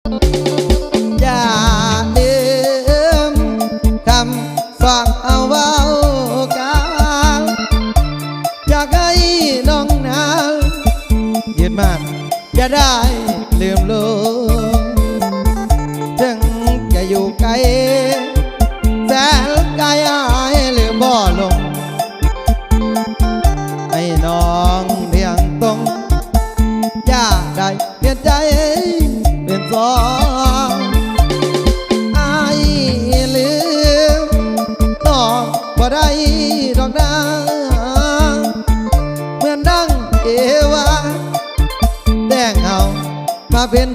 อย่าลืมคำฝากเอาไว้กันอยากให้น้องนั้นยึดมั่นอย่าได้ลืมลงถึงจะอยู่ไกลแสนไกลให้ลืมบ่ลงให้น้องเรียงตรงอย่าได้เปลี่ยนใจเป็นสองอายลืมต้องบ่ได้ดอกนาเหมือนดังเอวาแต่งเอามาเป็น